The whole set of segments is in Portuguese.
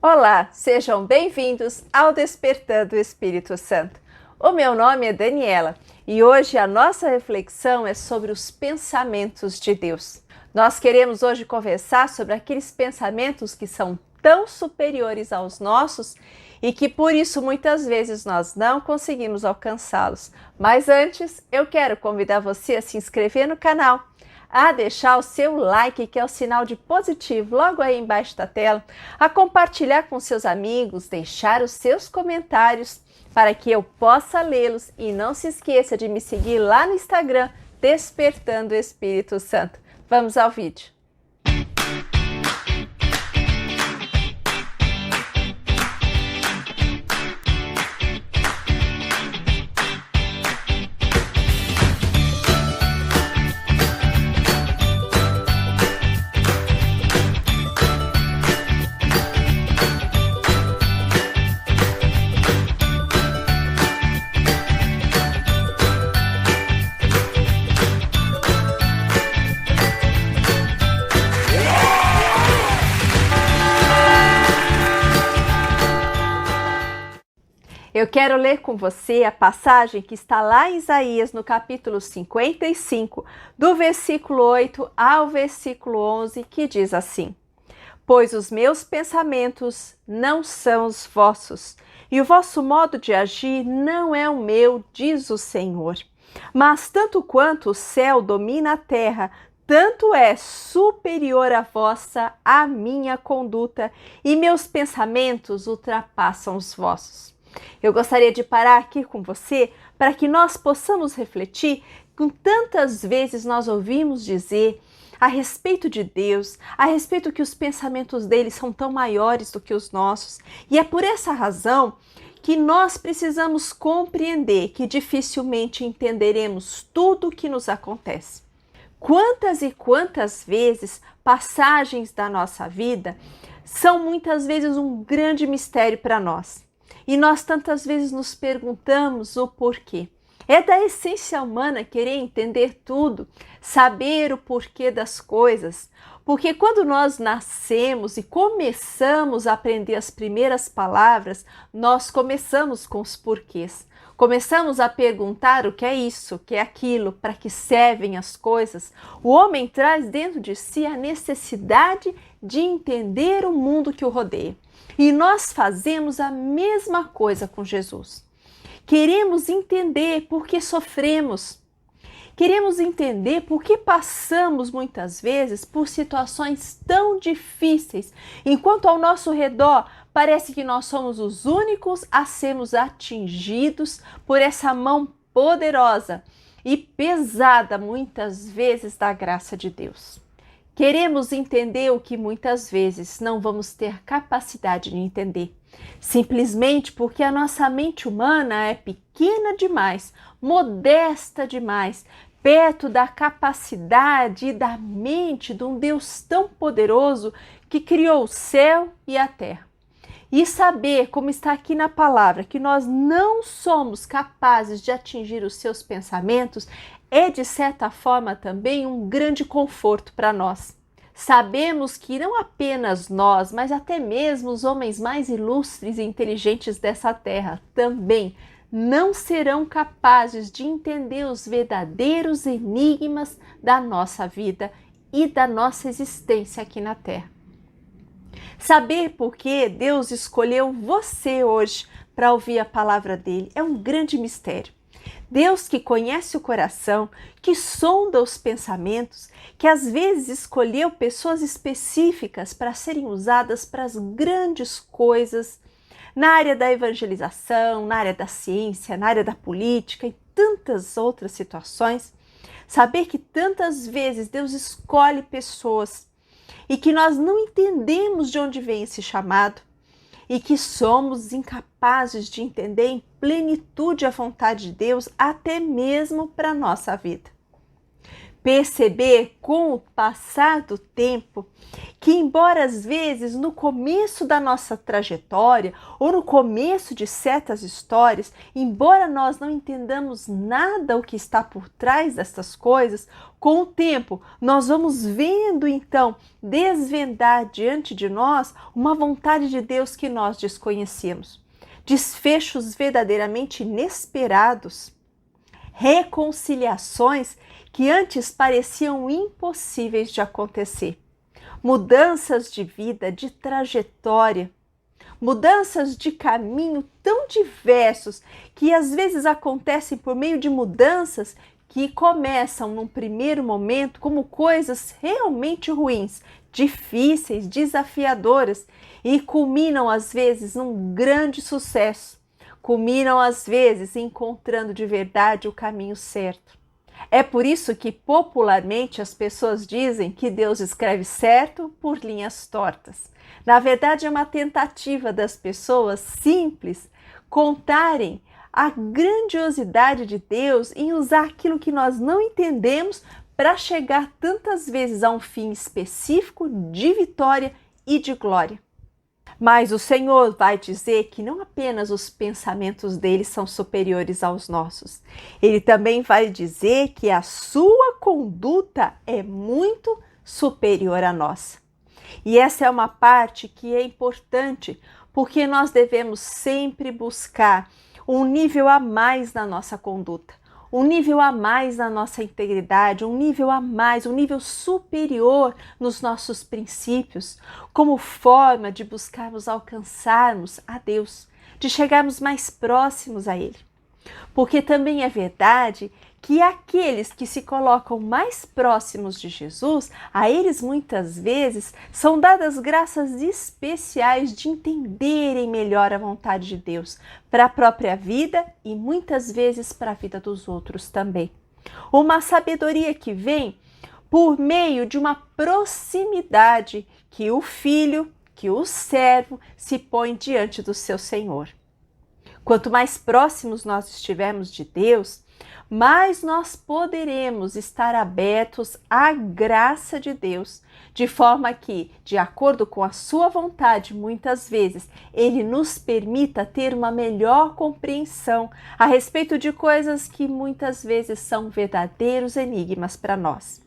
Olá, sejam bem-vindos ao Despertando o Espírito Santo. O meu nome é Daniela e hoje a nossa reflexão é sobre os pensamentos de Deus. Nós queremos hoje conversar sobre aqueles pensamentos que são tão superiores aos nossos e que por isso muitas vezes nós não conseguimos alcançá-los. Mas antes, eu quero convidar você a se inscrever no canal, a deixar o seu like, que é o sinal de positivo logo aí embaixo da tela, a compartilhar com seus amigos, deixar os seus comentários para que eu possa lê-los e não se esqueça de me seguir lá no Instagram, Despertando o Espírito Santo. Vamos ao vídeo. Eu quero ler com você a passagem que está lá em Isaías, no capítulo 55, do versículo 8 ao versículo 11, que diz assim: Pois os meus pensamentos não são os vossos, e o vosso modo de agir não é o meu, diz o Senhor. Mas tanto quanto o céu domina a terra, tanto é superior a minha conduta, e meus pensamentos ultrapassam os vossos. Eu gostaria de parar aqui com você para que nós possamos refletir com tantas vezes nós ouvimos dizer a respeito de Deus, a respeito que os pensamentos dele são tão maiores do que os nossos. E é por essa razão que nós precisamos compreender que dificilmente entenderemos tudo o que nos acontece. Quantas e quantas vezes passagens da nossa vida são muitas vezes um grande mistério para nós. E nós tantas vezes nos perguntamos o porquê. É da essência humana querer entender tudo, saber o porquê das coisas. Porque quando nós nascemos e começamos a aprender as primeiras palavras, nós começamos com os porquês. Começamos a perguntar o que é isso, o que é aquilo, para que servem as coisas. O homem traz dentro de si a necessidade de entender o mundo que o rodeia. E nós fazemos a mesma coisa com Jesus. Queremos entender por que sofremos. Queremos entender por que passamos muitas vezes por situações tão difíceis, enquanto ao nosso redor parece que nós somos os únicos a sermos atingidos por essa mão poderosa e pesada muitas vezes da graça de Deus. Queremos entender o que muitas vezes não vamos ter capacidade de entender, simplesmente porque a nossa mente humana é pequena demais, modesta demais, perto da capacidade e da mente de um Deus tão poderoso que criou o céu e a terra. E saber, como está aqui na palavra, que nós não somos capazes de atingir os seus pensamentos é, de certa forma, também um grande conforto para nós. Sabemos que não apenas nós, mas até mesmo os homens mais ilustres e inteligentes dessa terra também não serão capazes de entender os verdadeiros enigmas da nossa vida e da nossa existência aqui na terra. Saber por que Deus escolheu você hoje para ouvir a palavra dele é um grande mistério. Deus que conhece o coração, que sonda os pensamentos, que às vezes escolheu pessoas específicas para serem usadas para as grandes coisas na área da evangelização, na área da ciência, na área da política e tantas outras situações. Saber que tantas vezes Deus escolhe pessoas e que nós não entendemos de onde vem esse chamado e que somos incapazes de entender em plenitude a vontade de Deus, até mesmo para a nossa vida. perceber com o passar do tempo que, embora às vezes no começo da nossa trajetória ou no começo de certas histórias, embora nós não entendamos nada o que está por trás dessas coisas, com o tempo nós vamos vendo então desvendar diante de nós uma vontade de Deus que nós desconhecíamos. Desfechos verdadeiramente inesperados, reconciliações que antes pareciam impossíveis de acontecer, mudanças de vida, de trajetória, mudanças de caminho tão diversos que às vezes acontecem por meio de mudanças que começam num primeiro momento como coisas realmente ruins, difíceis, desafiadoras e culminam às vezes num grande sucesso, culminam às vezes encontrando de verdade o caminho certo. É por isso que popularmente as pessoas dizem que Deus escreve certo por linhas tortas. Na verdade, é uma tentativa das pessoas simples contarem a grandiosidade de Deus em usar aquilo que nós não entendemos para chegar tantas vezes a um fim específico de vitória e de glória. Mas o Senhor vai dizer que não apenas os pensamentos dele são superiores aos nossos. Ele também vai dizer que a sua conduta é muito superior à nossa. E essa é uma parte que é importante, porque nós devemos sempre buscar um nível a mais na nossa conduta, um nível a mais na nossa integridade, um nível a mais, um nível superior nos nossos princípios, como forma de buscarmos alcançarmos a Deus, de chegarmos mais próximos a Ele. Porque também é verdade que aqueles que se colocam mais próximos de Jesus, a eles muitas vezes são dadas graças especiais de entenderem melhor a vontade de Deus para a própria vida e muitas vezes para a vida dos outros também. Uma sabedoria que vem por meio de uma proximidade que o filho, que o servo se põe diante do seu Senhor. Quanto mais próximos nós estivermos de Deus, mais nós poderemos estar abertos à graça de Deus, de forma que, de acordo com a sua vontade, muitas vezes, Ele nos permita ter uma melhor compreensão a respeito de coisas que muitas vezes são verdadeiros enigmas para nós.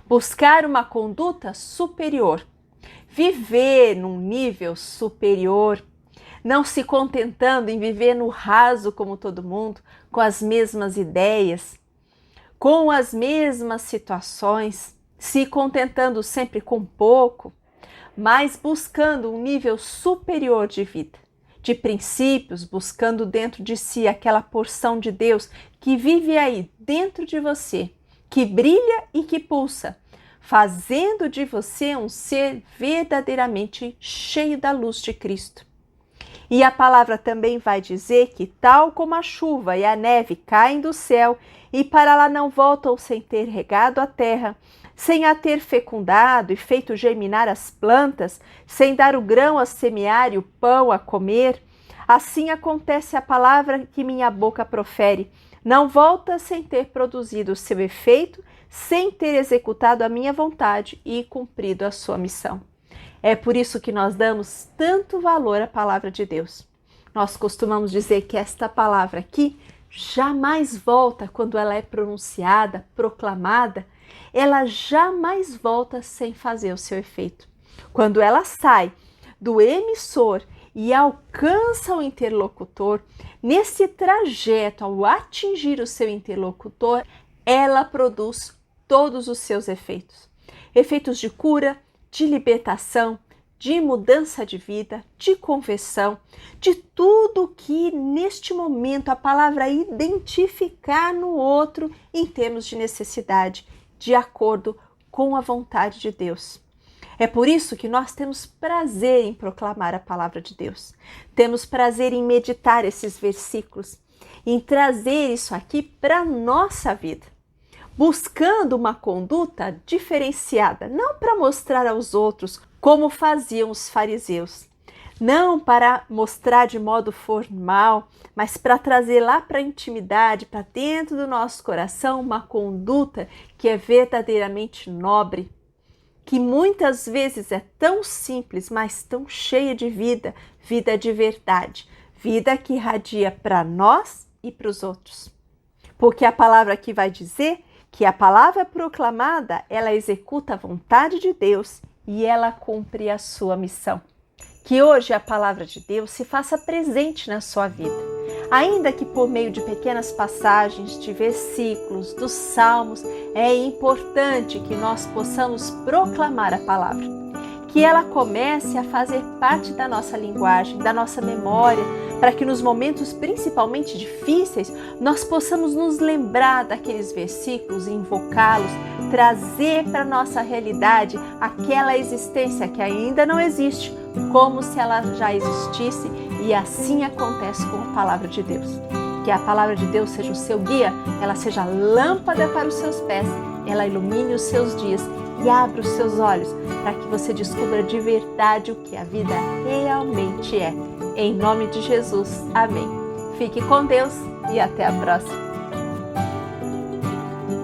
Buscar uma conduta superior, viver num nível superior, não se contentando em viver no raso como todo mundo, com as mesmas ideias, com as mesmas situações, se contentando sempre com pouco, mas buscando um nível superior de vida, de princípios, buscando dentro de si aquela porção de Deus que vive aí dentro de você, que brilha e que pulsa, fazendo de você um ser verdadeiramente cheio da luz de Cristo. E a palavra também vai dizer que, tal como a chuva e a neve caem do céu e para lá não voltam sem ter regado a terra, sem a ter fecundado e feito germinar as plantas, sem dar o grão a semear e o pão a comer, assim acontece a palavra que minha boca profere. Não volta sem ter produzido o seu efeito, sem ter executado a minha vontade e cumprido a sua missão. É por isso que nós damos tanto valor à palavra de Deus. Nós costumamos dizer que esta palavra aqui jamais volta quando ela é pronunciada, proclamada, ela jamais volta sem fazer o seu efeito. Quando ela sai do emissor e alcança o interlocutor, nesse trajeto, ao atingir o seu interlocutor, ela produz todos os seus efeitos. Efeitos de cura, de libertação, de mudança de vida, de conversão, de tudo que neste momento a palavra identificar no outro em termos de necessidade, de acordo com a vontade de Deus. É por isso que nós temos prazer em proclamar a palavra de Deus. Temos prazer em meditar esses versículos, em trazer isso aqui para a nossa vida, buscando uma conduta diferenciada, não para mostrar aos outros como faziam os fariseus, não para mostrar de modo formal, mas para trazer lá para a intimidade, para dentro do nosso coração, uma conduta que é verdadeiramente nobre, que muitas vezes é tão simples, mas tão cheia de vida, vida de verdade, vida que irradia para nós e para os outros. Porque a palavra aqui vai dizer que a palavra proclamada, ela executa a vontade de Deus e ela cumpre a sua missão. Que hoje a palavra de Deus se faça presente na sua vida, ainda que por meio de pequenas passagens, de versículos, dos salmos, é importante que nós possamos proclamar a palavra, que ela comece a fazer parte da nossa linguagem, da nossa memória, para que nos momentos principalmente difíceis, nós possamos nos lembrar daqueles versículos e invocá-los, trazer para a nossa realidade aquela existência que ainda não existe, como se ela já existisse, e assim acontece com a palavra de Deus. Que a palavra de Deus seja o seu guia, ela seja lâmpada para os seus pés, ela ilumine os seus dias e abra os seus olhos para que você descubra de verdade o que a vida realmente é. Em nome de Jesus, amém. Fique com Deus e até a próxima.